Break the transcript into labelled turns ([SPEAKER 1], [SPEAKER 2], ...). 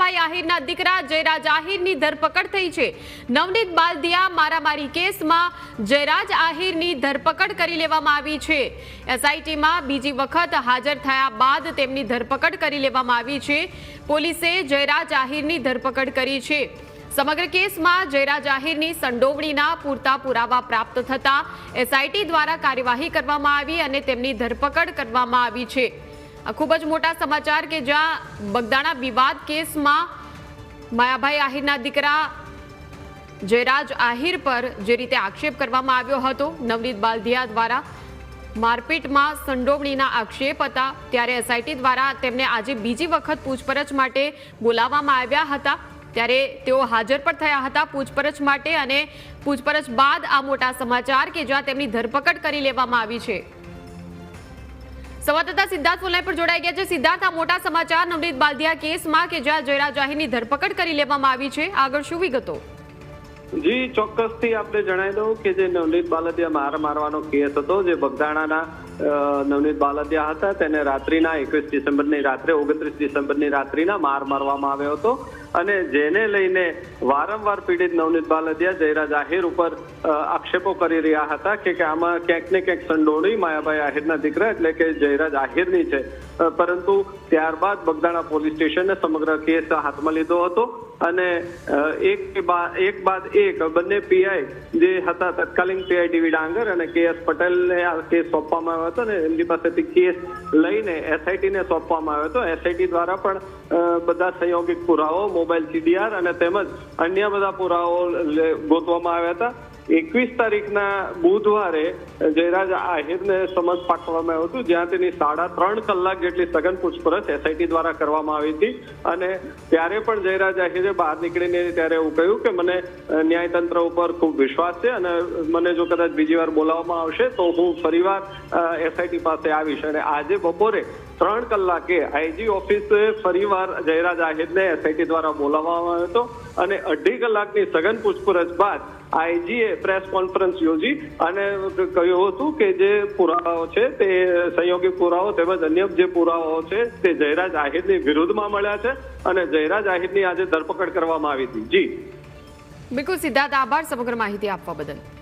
[SPEAKER 1] માયાભાઈ આહિરના દીકરા જયરાજ આહિરની ધરપકડ થઈ છે। નવનીત બાલદિયા મારામારી કેસમાં જયરાજ આહિરની ધરપકડ કરી લેવામાં આવી છે। એસઆઈટીમાં બીજી વખત હાજર થયા બાદ તેમની ધરપકડ કરી લેવામાં આવી છે। પોલીસે જયરાજ આહિરની ધરપકડ કરી છે। સમગ્ર કેસમાં જયરાજ આહિરની સંડોવણીના પૂરતા પુરાવા પ્રાપ્ત થતા એસઆઈટી દ્વારા કાર્યવાહી કરવામાં આવી અને તેમની ધરપકડ કરવામાં આવી છે। આ ખૂબ જ મોટા સમાચાર કે જ્યાં બગદાણા વિવાદ કેસમાં માયાભાઈ આહિરના દીકરા જયરાજ આહિર પર જે રીતે આક્ષેપ કરવામાં આવ્યો હતો નવનીત બાલદિયા દ્વારા મારપીટમાં સંડોવણીના આક્ષેપ હતા, ત્યારે એસઆઈટી દ્વારા તેમને આજે બીજી વખત પૂછપરછ માટે બોલાવવામાં આવ્યા હતા। ત્યારે તેઓ હાજર પણ થયા હતા પૂછપરછ માટે અને પૂછપરછ બાદ આ મોટા સમાચાર કે જ્યાં તેમની ધરપકડ કરી લેવામાં આવી છે। સંવાદદાતા સિદ્ધાર્થ ફોનલાઈન પર જોડાઈ ગયા છે। સિદ્ધાર્થ, આ મોટા સમાચાર નવનીત બાલદિયા કેસમાં કે જ્યાં જયરાજ આહિરની ધરપકડ કરી લેવામાં આવી છે, આગળ શું વિગતો?
[SPEAKER 2] જી, ચોક્કસથી આપણે જણાવી દઉં કે જે નવનીત બાલદિયા મારવાનો કેસ હતો, જે બગદાણાના નવનીત બાલદિયા હતા, તેને રાત્રિના 21 ડિસેમ્બરની રાત્રે 29 ડિસેમ્બરની રાત્રિના મારવામાં આવ્યો હતો અને જેને લઈને વારંવાર પીડિત નવનીત બાલદિયા જયરાજ આહિર ઉપર આક્ષેપો કરી રહ્યા હતા કે આમાં ક્યાંક ને ક્યાંક સંડોવણી માયાભાઈ આહિરના દીકરા એટલે કે જયરાજ આહિરની છે। પરંતુ ત્યારબાદ બગદાણા પોલીસ સ્ટેશને સમગ્ર કેસ હાથમાં લીધો હતો અને એક બાદ એક બંને પીઆઈ જે હતા, તત્કાલીન પીઆઈ ડીવી ડાંગર અને કેએસ પટેલને આ કેસ સોંપવામાં આવ્યો હતો અને એમની પાસેથી કેસ લઈને એસઆઈટીને સોંપવામાં આવ્યો હતો। એસઆઈટી દ્વારા પણ બધા સંયોગિક પુરાવો, મોબાઈલ સીડીઆર અને તેમજ અન્ય બધા પુરાવો ગોતવામાં આવ્યા હતા। 21 તારીખના બુધવારે જયરાજ આહિરને સમન્સ પાઠવવામાં આવ્યું હતું, જ્યાં તેની 3.5 કલાક જેટલી સઘન પૂછપરછ એસઆઈટી દ્વારા કરવામાં આવી હતી અને ત્યારે પણ જયરાજ આહિરે બહાર નીકળીને ત્યારે એવું કહ્યું કે મને ન્યાયતંત્ર ઉપર ખૂબ વિશ્વાસ છે અને મને જો કદાચ બીજી વાર બોલાવવામાં આવશે તો હું ફરીવાર એસઆઈટી પાસે આવીશ। અને આજે બપોરે 3 કલાકે આઈજી ઓફિસે ફરીવાર જયરાજ આહિરને એસઆઈટી દ્વારા બોલાવવામાં આવ્યો હતો અને 2.5 કલાકની સઘન પૂછપરછ બાદ આઈજીએ પ્રેસ કોન્ફરન્સ યોજી અને કહ્યું હતું કે જે પુરાવાઓ છે તે સંયોગિક પુરાવો તેમજ અન્ય જે પુરાવાઓ છે તે જયરાજ આહિરની વિરુદ્ધમાં મળ્યા છે અને જયરાજ આહિરની આજે ધરપકડ કરવામાં આવી હતી। જી
[SPEAKER 1] બિલકુલ સિદ્ધાર્થ, આભાર સમગ્ર માહિતી આપવા બદલ।